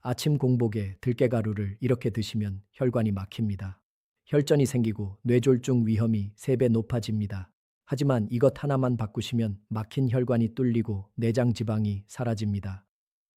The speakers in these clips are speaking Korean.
아침 공복에 들깨가루를 이렇게 드시면 혈관이 막힙니다. 혈전이 생기고 뇌졸중 위험이 3배 높아집니다. 하지만 이것 하나만 바꾸시면 막힌 혈관이 뚫리고 내장 지방이 사라집니다.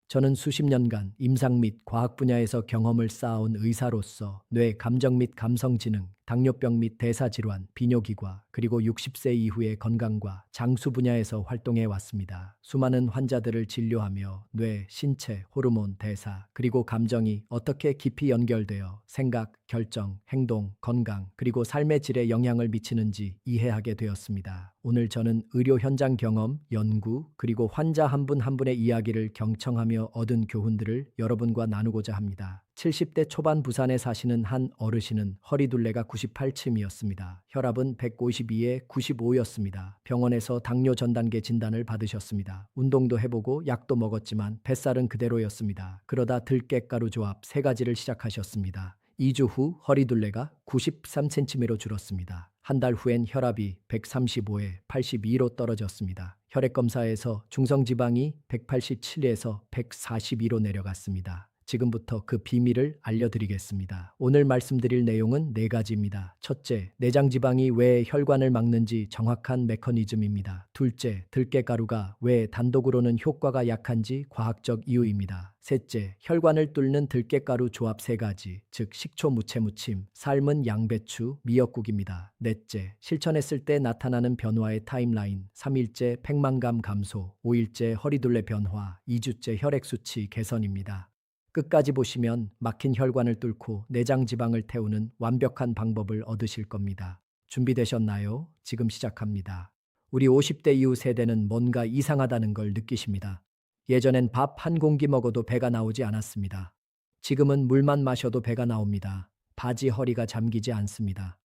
저는 수십 년간 임상 및 과학 분야에서 경험을 쌓아온 의사로서 뇌, 감정 및 감성 지능, 당뇨병 및 대사질환, 비뇨기과, 그리고 60세 이후의 건강과 장수 분야에서 활동해 왔습니다. 수많은 환자들을 진료하며 뇌, 신체, 호르몬, 대사, 그리고 감정이 어떻게 깊이 연결되어 생각, 결정, 행동, 건강, 그리고 삶의 질에 영향을 미치는지 이해하게 되었습니다. 오늘 저는 의료 현장 경험, 연구, 그리고 환자 한 분 한 분의 이야기를 경청하며 얻은 교훈들을 여러분과 나누고자 합니다. 70대 초반 부산에 사시는 한 어르신은 허리둘레가 98쯤이었습니다. 혈압은 152에 95였습니다. 병원에서 당뇨 전 단계 진단을 받으셨습니다. 운동도 해보고 약도 먹었지만 뱃살은 그대로였습니다. 그러다 들깨가루 조합 3가지를 시작하셨습니다. 2주 후 허리둘레가 93cm로 줄었습니다. 한 달 후엔 혈압이 135에 82로 떨어졌습니다. 혈액검사에서 중성지방이 187에서 142로 내려갔습니다. 지금부터 그 비밀을 알려드리겠습니다. 오늘 말씀드릴 내용은 4가지입니다. 첫째, 내장지방이 왜 혈관을 막는지 정확한 메커니즘입니다. 둘째, 들깨가루가 왜 단독으로는 효과가 약한지 과학적 이유입니다. 셋째, 혈관을 뚫는 들깨가루 조합 3가지, 즉 식초 무채 무침, 삶은 양배추, 미역국입니다. 넷째, 실천했을 때 나타나는 변화의 타임라인, 3일째 팩망감 감소, 5일째 허리둘레 변화, 2주째 혈액 수치 개선입니다. 끝까지 보시면 막힌 혈관을 뚫고 내장 지방을 태우는 완벽한 방법을 얻으실 겁니다. 준비되셨나요? 지금 시작합니다. 우리 50대 이후 세대는 뭔가 이상하다는 걸 느끼십니다. 예전엔 밥 한 공기 먹어도 배가 나오지 않았습니다. 지금은 물만 마셔도 배가 나옵니다. 바지 허리가 잠기지 않습니다.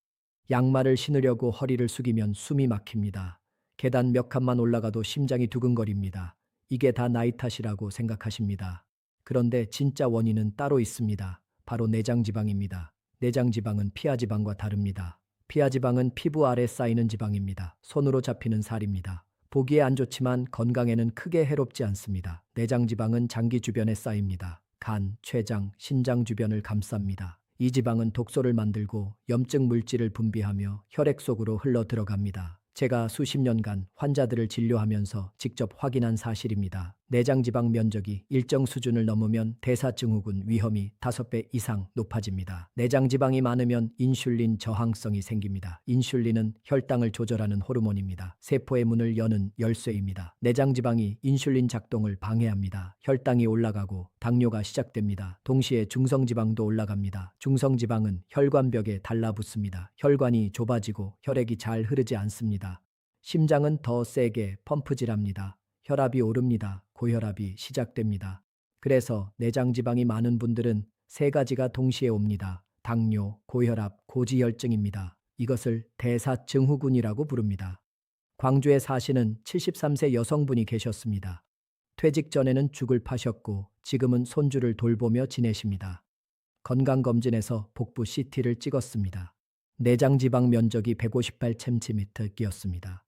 양말을 신으려고 허리를 숙이면 숨이 막힙니다. 계단 몇 칸만 올라가도 심장이 두근거립니다. 이게 다 나이 탓이라고 생각하십니다. 그런데 진짜 원인은 따로 있습니다. 바로 내장지방입니다. 내장지방은 피하지방과 다릅니다. 피하지방은 피부 아래 쌓이는 지방입니다. 손으로 잡히는 살입니다. 보기에 안 좋지만 건강에는 크게 해롭지 않습니다. 내장지방은 장기 주변에 쌓입니다. 간, 췌장, 신장 주변을 감쌉니다. 이 지방은 독소를 만들고 염증 물질을 분비하며 혈액 속으로 흘러 들어갑니다. 제가 수십 년간 환자들을 진료하면서 직접 확인한 사실입니다. 내장지방 면적이 일정 수준을 넘으면 대사증후군 위험이 5배 이상 높아집니다. 내장지방이 많으면 인슐린 저항성이 생깁니다. 인슐린은 혈당을 조절하는 호르몬입니다. 세포의 문을 여는 열쇠입니다. 내장지방이 인슐린 작동을 방해합니다. 혈당이 올라가고 당뇨가 시작됩니다. 동시에 중성지방도 올라갑니다. 중성지방은 혈관벽에 달라붙습니다. 혈관이 좁아지고 혈액이 잘 흐르지 않습니다. 심장은 더 세게 펌프질합니다. 혈압이 오릅니다. 고혈압이 시작됩니다. 그래서 내장지방이 많은 분들은 3가지가 동시에 옵니다. 당뇨, 고혈압, 고지혈증입니다. 이것을 대사증후군이라고 부릅니다. 광주에 사시는 73세 여성분이 계셨습니다. 퇴직 전에는 죽을 파셨고 지금은 손주를 돌보며 지내십니다. 건강검진에서 복부 CT를 찍었습니다. 내장지방 면적이 158cm였습니다.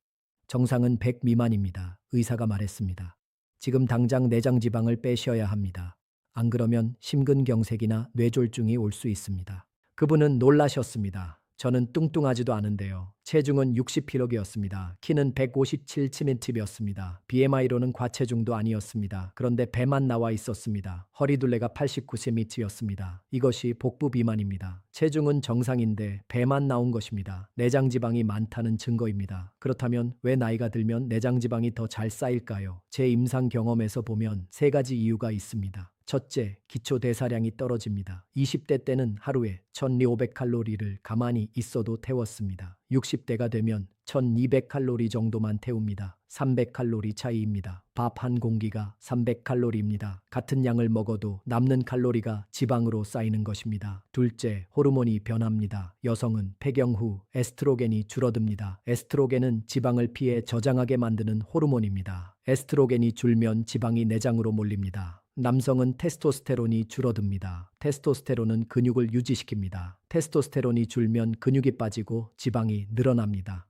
정상은 100 미만입니다. 의사가 말했습니다. 지금 당장 내장지방을 빼셔야 합니다. 안 그러면 심근경색이나 뇌졸중이 올 수 있습니다. 그분은 놀라셨습니다. 저는 뚱뚱하지도 않은데요. 체중은 60kg였습니다. 키는 157cm였습니다. BMI로는 과체중도 아니었습니다. 그런데 배만 나와 있었습니다. 허리둘레가 89cm였습니다. 이것이 복부 비만입니다. 체중은 정상인데 배만 나온 것입니다. 내장지방이 많다는 증거입니다. 그렇다면 왜 나이가 들면 내장지방이 더 잘 쌓일까요? 제 임상 경험에서 보면 3가지 이유가 있습니다. 첫째, 기초 대사량이 떨어집니다. 20대 때는 하루에 1200칼로리를 가만히 있어도 태웠습니다. 60대가 되면 1200칼로리 정도만 태웁니다. 300칼로리 차이입니다. 밥 한 공기가 300칼로리입니다. 같은 양을 먹어도 남는 칼로리가 지방으로 쌓이는 것입니다. 둘째, 호르몬이 변합니다. 여성은 폐경 후 에스트로겐이 줄어듭니다. 에스트로겐은 지방을 피해 저장하게 만드는 호르몬입니다. 에스트로겐이 줄면 지방이 내장으로 몰립니다. 남성은 테스토스테론이 줄어듭니다. 테스토스테론은 근육을 유지시킵니다. 테스토스테론이 줄면 근육이 빠지고 지방이 늘어납니다.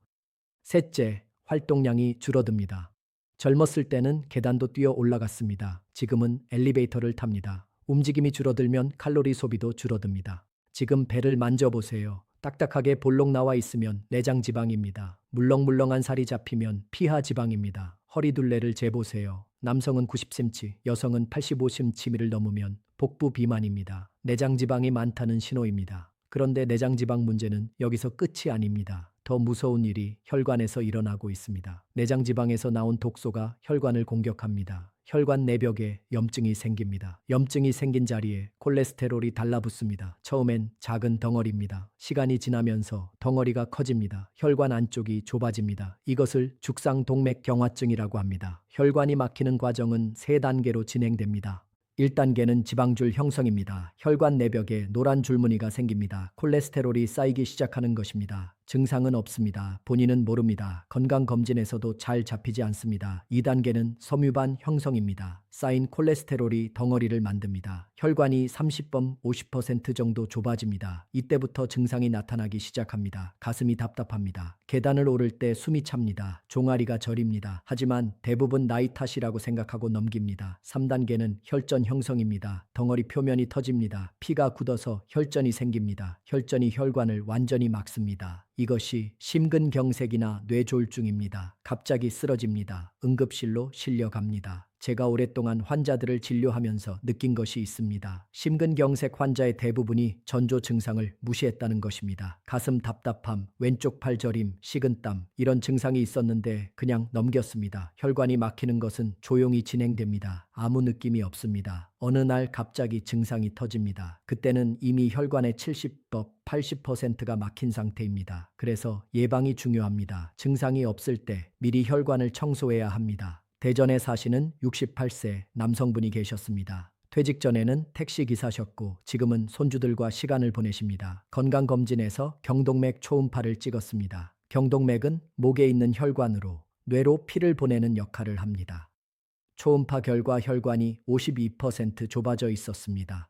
셋째, 활동량이 줄어듭니다. 젊었을 때는 계단도 뛰어 올라갔습니다. 지금은 엘리베이터를 탑니다. 움직임이 줄어들면 칼로리 소비도 줄어듭니다. 지금 배를 만져보세요. 딱딱하게 볼록 나와 있으면 내장 지방입니다. 물렁물렁한 살이 잡히면 피하 지방입니다. 허리둘레를 재보세요. 남성은 90cm, 여성은 85cm를 넘으면 복부 비만입니다. 내장 지방이 많다는 신호입니다. 그런데 내장 지방 문제는 여기서 끝이 아닙니다. 더 무서운 일이 혈관에서 일어나고 있습니다. 내장 지방에서 나온 독소가 혈관을 공격합니다. 혈관 내벽에 염증이 생깁니다. 염증이 생긴 자리에 콜레스테롤이 달라붙습니다. 처음엔 작은 덩어리입니다. 시간이 지나면서 덩어리가 커집니다. 혈관 안쪽이 좁아집니다. 이것을 죽상동맥경화증이라고 합니다. 혈관이 막히는 과정은 3단계로 진행됩니다. 1단계는 지방줄 형성입니다. 혈관 내벽에 노란 줄무늬가 생깁니다. 콜레스테롤이 쌓이기 시작하는 것입니다. 증상은 없습니다. 본인은 모릅니다. 건강검진에서도 잘 잡히지 않습니다. 2단계는 섬유반 형성입니다. 쌓인 콜레스테롤이 덩어리를 만듭니다. 혈관이 30번 50% 정도 좁아집니다. 이때부터 증상이 나타나기 시작합니다. 가슴이 답답합니다. 계단을 오를 때 숨이 찹니다. 종아리가 저립니다. 하지만 대부분 나이 탓이라고 생각하고 넘깁니다. 3단계는 혈전 형성입니다. 덩어리 표면이 터집니다. 피가 굳어서 혈전이 생깁니다. 혈전이 혈관을 완전히 막습니다. 이것이 심근경색이나 뇌졸중입니다. 갑자기 쓰러집니다. 응급실로 실려갑니다. 제가 오랫동안 환자들을 진료하면서 느낀 것이 있습니다. 심근경색 환자의 대부분이 전조 증상을 무시했다는 것입니다. 가슴 답답함, 왼쪽 팔 저림, 식은땀 이런 증상이 있었는데 그냥 넘겼습니다. 혈관이 막히는 것은 조용히 진행됩니다. 아무 느낌이 없습니다. 어느 날 갑자기 증상이 터집니다. 그때는 이미 혈관의 70법, 80%가 막힌 상태입니다. 그래서 예방이 중요합니다. 증상이 없을 때 미리 혈관을 청소해야 합니다. 대전에 사시는 68세 남성분이 계셨습니다. 퇴직 전에는 택시기사셨고 지금은 손주들과 시간을 보내십니다. 건강검진에서 경동맥 초음파를 찍었습니다. 경동맥은 목에 있는 혈관으로 뇌로 피를 보내는 역할을 합니다. 초음파 결과 혈관이 52% 좁아져 있었습니다.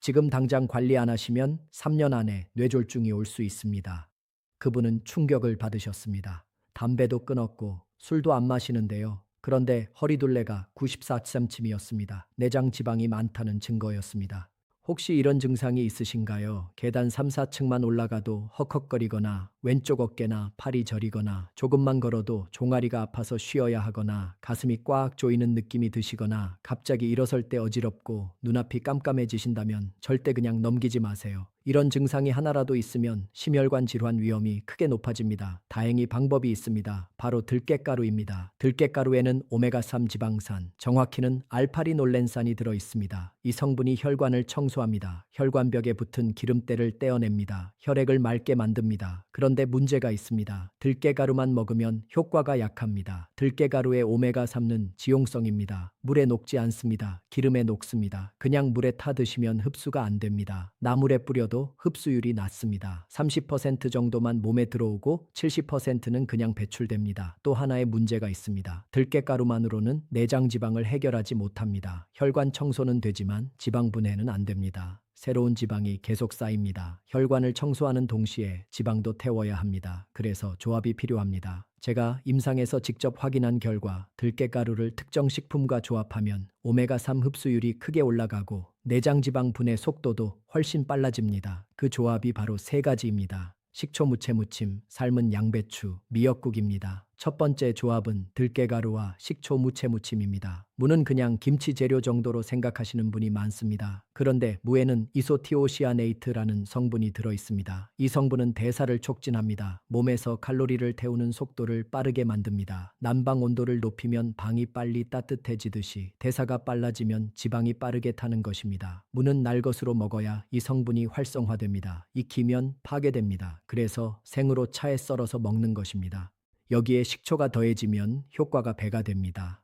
지금 당장 관리 안 하시면 3년 안에 뇌졸중이 올 수 있습니다. 그분은 충격을 받으셨습니다. 담배도 끊었고 술도 안 마시는데요. 그런데 허리둘레가 94cm였습니다. 내장 지방이 많다는 증거였습니다. 혹시 이런 증상이 있으신가요? 계단 3, 4층만 올라가도 헉헉거리거나 왼쪽 어깨나 팔이 저리거나 조금만 걸어도 종아리가 아파서 쉬어야 하거나 가슴이 꽉 조이는 느낌이 드시거나 갑자기 일어설 때 어지럽고 눈앞이 깜깜해지신다면 절대 그냥 넘기지 마세요. 이런 증상이 하나라도 있으면 심혈관 질환 위험이 크게 높아집니다. 다행히 방법이 있습니다. 바로 들깨가루입니다. 들깨가루에는 오메가3 지방산, 정확히는 알파리놀렌산이 들어 있습니다. 이 성분이 혈관을 청소합니다. 혈관벽에 붙은 기름때를 떼어냅니다. 혈액을 맑게 만듭니다. 그런데 문제가 있습니다. 들깨가루만 먹으면 효과가 약합니다. 들깨가루의 오메가3는 지용성입니다. 물에 녹지 않습니다. 기름에 녹습니다. 그냥 물에 타 드시면 흡수가 안 됩니다. 나물에 뿌려도 흡수율이 낮습니다. 30% 정도만 몸에 들어오고 70%는 그냥 배출됩니다. 또 하나의 문제가 있습니다. 들깨가루만으로는 내장 지방을 해결하지 못합니다. 혈관 청소는 되지만 지방 분해는 안 됩니다. 새로운 지방이 계속 쌓입니다. 혈관을 청소하는 동시에 지방도 태워야 합니다. 그래서 조합이 필요합니다. 제가 임상에서 직접 확인한 결과 들깨가루를 특정 식품과 조합하면 오메가3 흡수율이 크게 올라가고 내장 지방 분해 속도도 훨씬 빨라집니다. 그 조합이 바로 3가지입니다. 식초 무채 무침, 삶은 양배추, 미역국입니다. 첫 번째 조합은 들깨가루와 식초 무채 무침입니다. 무는 그냥 김치 재료 정도로 생각하시는 분이 많습니다. 그런데 무에는 이소티오시아네이트라는 성분이 들어 있습니다. 이 성분은 대사를 촉진합니다. 몸에서 칼로리를 태우는 속도를 빠르게 만듭니다. 난방 온도를 높이면 방이 빨리 따뜻해지듯이 대사가 빨라지면 지방이 빠르게 타는 것입니다. 무는 날 것으로 먹어야 이 성분이 활성화됩니다. 익히면 파괴됩니다. 그래서 생으로 차에 썰어서 먹는 것입니다. 여기에 식초가 더해지면 효과가 배가 됩니다.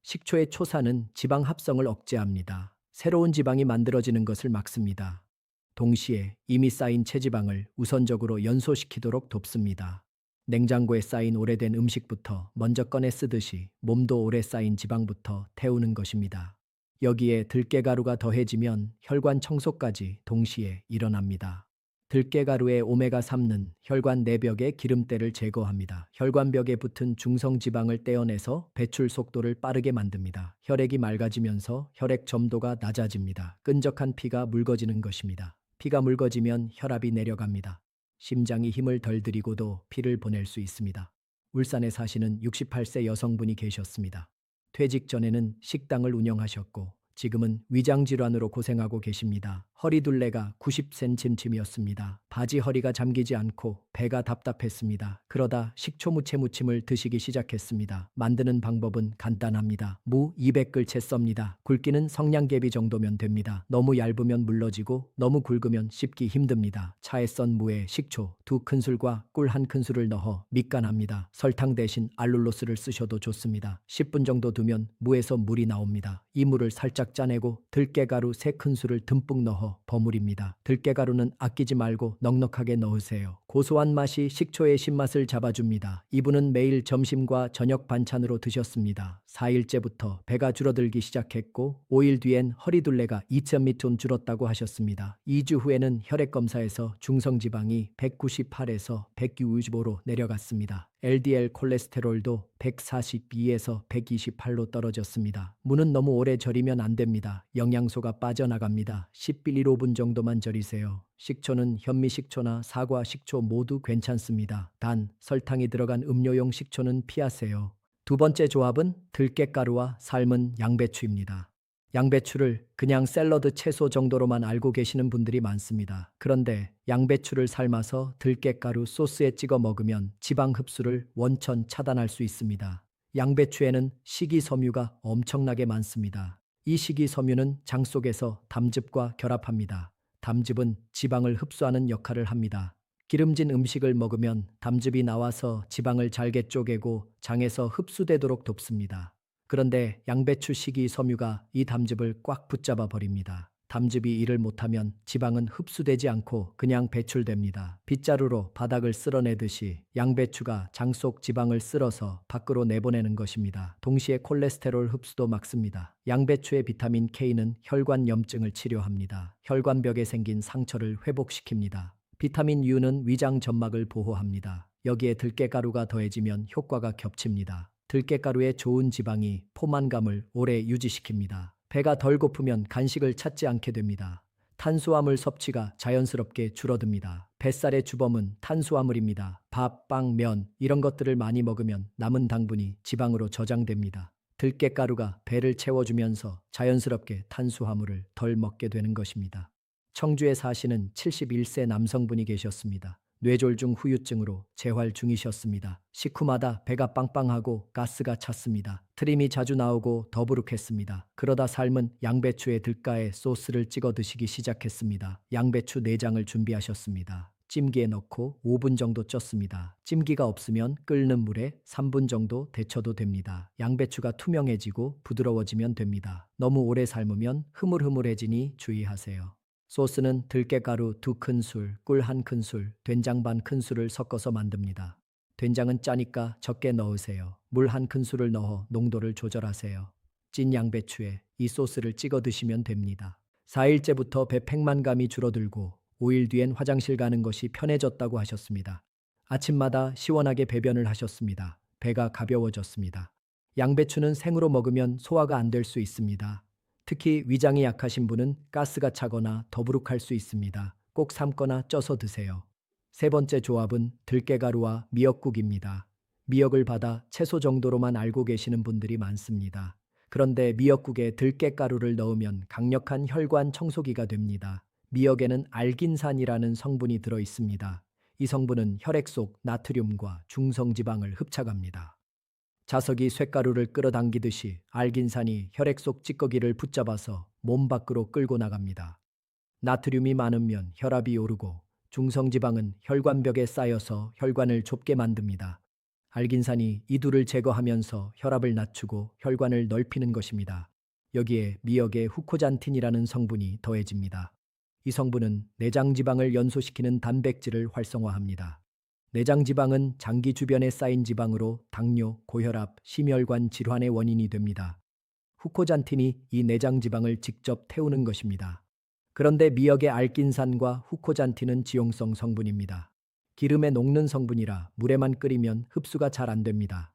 식초의 초산은 지방 합성을 억제합니다. 새로운 지방이 만들어지는 것을 막습니다. 동시에 이미 쌓인 체지방을 우선적으로 연소시키도록 돕습니다. 냉장고에 쌓인 오래된 음식부터 먼저 꺼내 쓰듯이 몸도 오래 쌓인 지방부터 태우는 것입니다. 여기에 들깨가루가 더해지면 혈관 청소까지 동시에 일어납니다. 들깨가루의 오메가3는 혈관 내벽의 기름때를 제거합니다. 혈관벽에 붙은 중성지방을 떼어내서 배출 속도를 빠르게 만듭니다. 혈액이 맑아지면서 혈액 점도가 낮아집니다. 끈적한 피가 묽어지는 것입니다. 피가 묽어지면 혈압이 내려갑니다. 심장이 힘을 덜 들이고도 피를 보낼 수 있습니다. 울산에 사시는 68세 여성분이 계셨습니다. 퇴직 전에는 식당을 운영하셨고 지금은 위장질환으로 고생하고 계십니다. 허리둘레가 90cm쯤이었습니다. 바지 허리가 잠기지 않고 배가 답답했습니다. 그러다 식초 무채 무침을 드시기 시작했습니다. 만드는 방법은 간단합니다. 무 200글 채 썹니다. 굵기는 성냥개비 정도면 됩니다. 너무 얇으면 물러지고 너무 굵으면 씹기 힘듭니다. 차에 썬 무에 식초 2큰술과 꿀 1큰술을 넣어 밑간합니다. 설탕 대신 알룰로스를 쓰셔도 좋습니다. 10분 정도 두면 무에서 물이 나옵니다. 이 물을 살짝 짜내고 들깨가루 3큰술을 듬뿍 넣어 버무립니다. 들깨가루는 아끼지 말고 넉넉하게 넣으세요. 고소한 맛이 식초의 신맛을 잡아줍니다. 이분은 매일 점심과 저녁 반찬으로 드셨습니다. 4일째부터 배가 줄어들기 시작했고 5일 뒤엔 허리둘레가 2.2톤 줄었다고 하셨습니다. 2주 후에는 혈액검사에서 중성지방이 198에서 165로 내려갔습니다. LDL 콜레스테롤도 142에서 128로 떨어졌습니다. 무는 너무 오래 절이면 안 됩니다. 영양소가 빠져나갑니다. 10빌 1-5분 정도만 절이세요. 식초는 현미식초나 사과식초 모두 괜찮습니다. 단 설탕이 들어간 음료용 식초는 피하세요. 두 번째 조합은 들깨가루와 삶은 양배추입니다. 양배추를 그냥 샐러드 채소 정도로만 알고 계시는 분들이 많습니다. 그런데 양배추를 삶아서 들깨가루 소스에 찍어 먹으면 지방 흡수를 원천 차단할 수 있습니다. 양배추에는 식이섬유가 엄청나게 많습니다. 이 식이섬유는 장 속에서 담즙과 결합합니다. 담즙은 지방을 흡수하는 역할을 합니다. 기름진 음식을 먹으면 담즙이 나와서 지방을 잘게 쪼개고 장에서 흡수되도록 돕습니다. 그런데 양배추 식이섬유가 이 담즙을 꽉 붙잡아 버립니다. 담즙이 일을 못하면 지방은 흡수되지 않고 그냥 배출됩니다. 빗자루로 바닥을 쓸어내듯이 양배추가 장 속 지방을 쓸어서 밖으로 내보내는 것입니다. 동시에 콜레스테롤 흡수도 막습니다. 양배추의 비타민 K는 혈관 염증을 치료합니다. 혈관벽에 생긴 상처를 회복시킵니다. 비타민 U는 위장 점막을 보호합니다. 여기에 들깨가루가 더해지면 효과가 겹칩니다. 들깨가루의 좋은 지방이 포만감을 오래 유지시킵니다. 배가 덜 고프면 간식을 찾지 않게 됩니다. 탄수화물 섭취가 자연스럽게 줄어듭니다. 뱃살의 주범은 탄수화물입니다. 밥, 빵, 면 이런 것들을 많이 먹으면 남은 당분이 지방으로 저장됩니다. 들깨가루가 배를 채워주면서 자연스럽게 탄수화물을 덜 먹게 되는 것입니다. 청주에 사시는 71세 남성분이 계셨습니다. 뇌졸중 후유증으로 재활 중이셨습니다. 식후마다 배가 빵빵하고 가스가 찼습니다. 트림이 자주 나오고 더부룩했습니다. 그러다 삶은 양배추에 들가에 소스를 찍어 드시기 시작했습니다. 양배추 내장을 준비하셨습니다. 찜기에 넣고 5분 정도 쪘습니다. 찜기가 없으면 끓는 물에 3분 정도 데쳐도 됩니다. 양배추가 투명해지고 부드러워지면 됩니다. 너무 오래 삶으면 흐물흐물해지니 주의하세요. 소스는 들깨가루 2큰술, 꿀 1큰술, 된장 반 큰술을 섞어서 만듭니다. 된장은 짜니까 적게 넣으세요. 물 1큰술을 넣어 농도를 조절하세요. 찐 양배추에 이 소스를 찍어 드시면 됩니다. 4일째부터 배 팽만감이 줄어들고 5일 뒤엔 화장실 가는 것이 편해졌다고 하셨습니다. 아침마다 시원하게 배변을 하셨습니다. 배가 가벼워졌습니다. 양배추는 생으로 먹으면 소화가 안 될 수 있습니다. 특히 위장이 약하신 분은 가스가 차거나 더부룩할 수 있습니다. 꼭 삶거나 쪄서 드세요. 세 번째 조합은 들깨가루와 미역국입니다. 미역을 받아 채소 정도로만 알고 계시는 분들이 많습니다. 그런데 미역국에 들깨가루를 넣으면 강력한 혈관 청소기가 됩니다. 미역에는 알긴산이라는 성분이 들어 있습니다. 이 성분은 혈액 속 나트륨과 중성지방을 흡착합니다. 자석이 쇳가루를 끌어당기듯이 알긴산이 혈액 속 찌꺼기를 붙잡아서 몸 밖으로 끌고 나갑니다. 나트륨이 많으면 혈압이 오르고 중성지방은 혈관벽에 쌓여서 혈관을 좁게 만듭니다. 알긴산이 이 둘을 제거하면서 혈압을 낮추고 혈관을 넓히는 것입니다. 여기에 미역의 후코잔틴이라는 성분이 더해집니다. 이 성분은 내장지방을 연소시키는 단백질을 활성화합니다. 내장지방은 장기 주변에 쌓인 지방으로 당뇨, 고혈압, 심혈관 질환의 원인이 됩니다. 후코잔틴이 이 내장지방을 직접 태우는 것입니다. 그런데 미역의 알킨산과 후코잔틴은 지용성 성분입니다. 기름에 녹는 성분이라 물에만 끓이면 흡수가 잘 안 됩니다.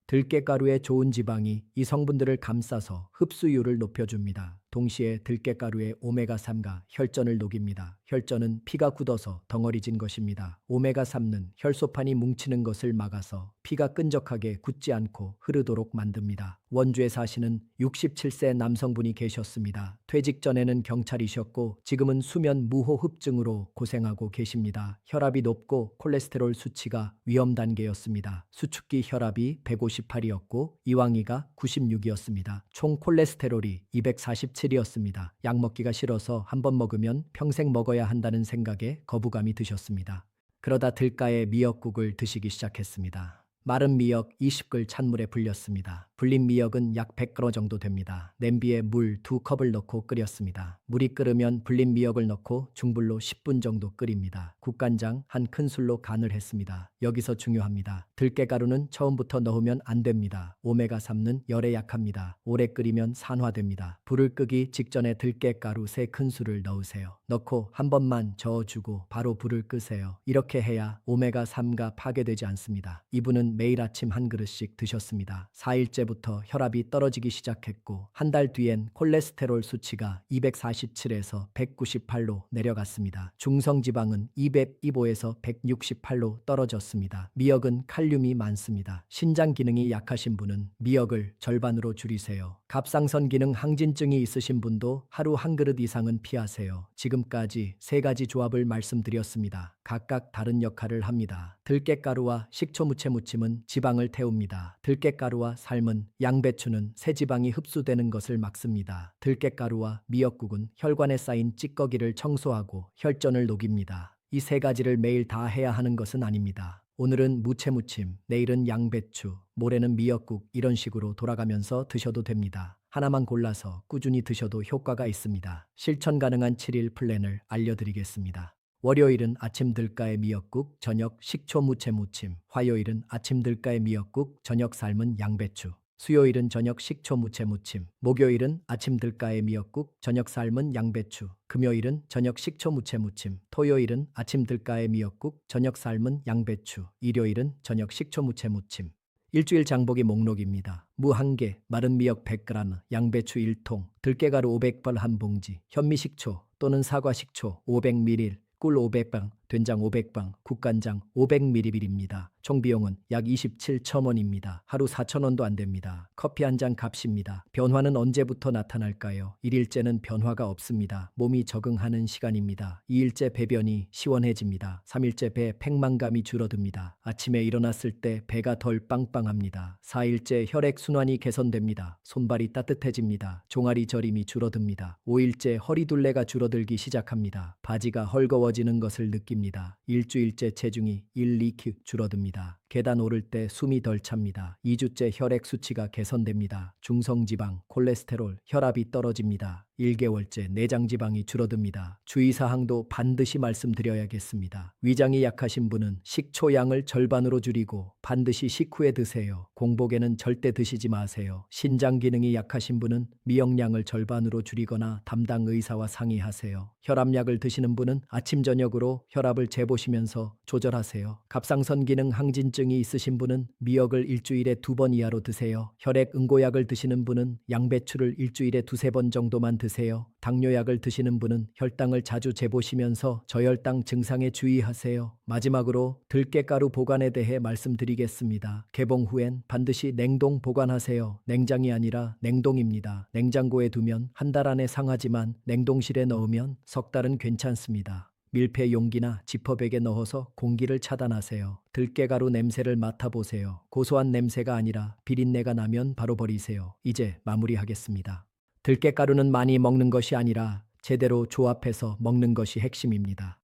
들깨가루의 좋은 지방이 이 성분들을 감싸서 흡수율을 높여줍니다. 동시에 들깨가루의 오메가3가 혈전을 녹입니다. 혈전은 피가 굳어서 덩어리진 것입니다. 오메가3는 혈소판이 뭉치는 것을 막아서 피가 끈적하게 굳지 않고 흐르도록 만듭니다. 원주에 사시는 67세 남성분이 계셨습니다. 퇴직 전에는 경찰이셨고 지금은 수면 무호흡증으로 고생하고 계십니다. 혈압이 높고 콜레스테롤 수치가 위험 단계였습니다. 수축기 혈압이 158이었고 이왕이가 96이었습니다. 총 콜레스테롤이 247이었습니다. 약 먹기가 싫어서 한 번 먹으면 평생 먹어야 한다는 생각에 거부감이 드셨습니다. 그러다 들가의 미역국을 드시기 시작했습니다. 마른 미역 20글 찬물에 불렸습니다. 불린 미역은 약 100g 정도 됩니다. 냄비에 물 2컵을 넣고 끓였습니다. 물이 끓으면 불린 미역을 넣고 중불로 10분 정도 끓입니다. 국간장 한 큰술로 간을 했습니다. 여기서 중요합니다. 들깨가루는 처음부터 넣으면 안 됩니다. 오메가3는 열에 약합니다. 오래 끓이면 산화됩니다. 불을 끄기 직전에 들깨가루 3큰술을 넣으세요. 넣고 한 번만 저어주고 바로 불을 끄세요. 이렇게 해야 오메가3가 파괴되지 않습니다. 이분은 매일 아침 한 그릇씩 드셨습니다. 4일째부터 혈압이 떨어지기 시작했고 한 달 뒤엔 콜레스테롤 수치가 247에서 198로 내려갔습니다. 중성지방은 225에서 168로 떨어졌습니다. 미역은 칼륨이 많습니다. 신장 기능이 약하신 분은 미역을 절반으로 줄이세요. 갑상선 기능 항진증이 있으신 분도 하루 한 그릇 이상은 피하세요. 지금까지 3가지 조합을 말씀드렸습니다. 각각 다른 역할을 합니다. 들깨가루와 식초 무채 무침은 지방을 태웁니다. 들깨가루와 삶은 양배추는 새 지방이 흡수되는 것을 막습니다. 들깨가루와 미역국은 혈관에 쌓인 찌꺼기를 청소하고 혈전을 녹입니다. 이 3가지를 매일 다 해야 하는 것은 아닙니다. 오늘은 무채무침, 내일은 양배추, 모레는 미역국 이런 식으로 돌아가면서 드셔도 됩니다. 하나만 골라서 꾸준히 드셔도 효과가 있습니다. 실천 가능한 7일 플랜을 알려드리겠습니다. 월요일은 아침 들가의 미역국, 저녁 식초 무채 무침. 화요일은 아침 들가의 미역국, 저녁 삶은 양배추. 수요일은 저녁 식초 무채 무침. 목요일은 아침 들가의 미역국, 저녁 삶은 양배추. 금요일은 저녁 식초 무채 무침. 토요일은 아침 들가의 미역국, 저녁 삶은 양배추. 일요일은 저녁 식초 무채 무침. 일주일 장보기 목록입니다. 무 1개, 마른 미역 100g, 양배추 1통, 들깨가루 500발 한 봉지, 현미식초 또는 사과식초 500ml, 꿀 500방, 된장 500방, 국간장 500ml입니다. 총 비용은 약 27,000원입니다. 하루 4,000원도 안 됩니다. 커피 한 잔 값입니다. 변화는 언제부터 나타날까요? 1일째는 변화가 없습니다. 몸이 적응하는 시간입니다. 2일째 배변이 시원해집니다. 3일째 배 팽만감이 줄어듭니다. 아침에 일어났을 때 배가 덜 빵빵합니다. 4일째 혈액순환이 개선됩니다. 손발이 따뜻해집니다. 종아리 저림이 줄어듭니다. 5일째 허리둘레가 줄어들기 시작합니다. 바지가 헐거워지는 것을 느낍니다. 일주일째 체중이 1, 2kg 줄어듭니다. 계단 오를 때 숨이 덜 찹니다. 2주째 혈액 수치가 개선됩니다. 중성지방, 콜레스테롤, 혈압이 떨어집니다. 1개월째 내장지방이 줄어듭니다. 주의사항도 반드시 말씀드려야겠습니다. 위장이 약하신 분은 식초 양을 절반으로 줄이고 반드시 식후에 드세요. 공복에는 절대 드시지 마세요. 신장 기능이 약하신 분은 미역량을 절반으로 줄이거나 담당 의사와 상의하세요. 혈압약을 드시는 분은 아침 저녁으로 혈압을 재보시면서 조절하세요. 갑상선 기능 항진증이 있으신 분은 미역을 일주일에 2번 이하로 드세요. 혈액 응고약을 드시는 분은 양배추를 일주일에 2-3번 정도만 드세요. 당뇨약을 드시는 분은 혈당을 자주 재보시면서 저혈당 증상에 주의하세요. 마지막으로 들깨가루 보관에 대해 말씀드리겠습니다. 개봉 후엔 반드시 냉동 보관하세요. 냉장이 아니라 냉동입니다. 냉장고에 두면 한 달 안에 상하지만 냉동실에 넣으면 석 달은 괜찮습니다. 밀폐 용기나 지퍼백에 넣어서 공기를 차단하세요. 들깨가루 냄새를 맡아보세요. 고소한 냄새가 아니라 비린내가 나면 바로 버리세요. 이제 마무리하겠습니다. 들깨가루는 많이 먹는 것이 아니라 제대로 조합해서 먹는 것이 핵심입니다.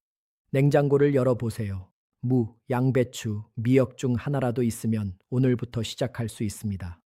냉장고를 열어보세요. 무, 양배추, 미역 중 하나라도 있으면 오늘부터 시작할 수 있습니다.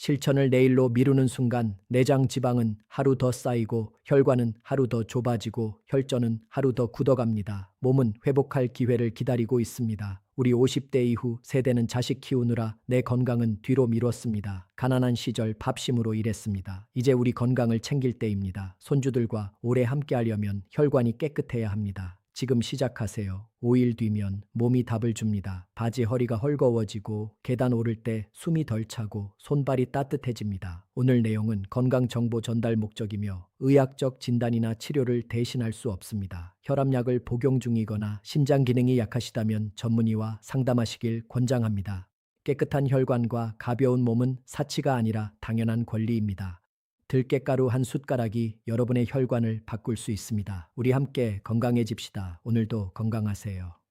실천을 내일로 미루는 순간 내장 지방은 하루 더 쌓이고 혈관은 하루 더 좁아지고 혈전은 하루 더 굳어갑니다. 몸은 회복할 기회를 기다리고 있습니다. 우리 50대 이후 세대는 자식 키우느라 내 건강은 뒤로 미뤘습니다. 가난한 시절 밥심으로 일했습니다. 이제 우리 건강을 챙길 때입니다. 손주들과 오래 함께하려면 혈관이 깨끗해야 합니다. 지금 시작하세요. 5일 뒤면 몸이 답을 줍니다. 바지 허리가 헐거워지고 계단 오를 때 숨이 덜 차고 손발이 따뜻해집니다. 오늘 내용은 건강 정보 전달 목적이며 의학적 진단이나 치료를 대신할 수 없습니다. 혈압약을 복용 중이거나 심장 기능이 약하시다면 전문의와 상담하시길 권장합니다. 깨끗한 혈관과 가벼운 몸은 사치가 아니라 당연한 권리입니다. 들깨가루 한 숟가락이 여러분의 혈관을 바꿀 수 있습니다. 우리 함께 건강해집시다. 오늘도 건강하세요.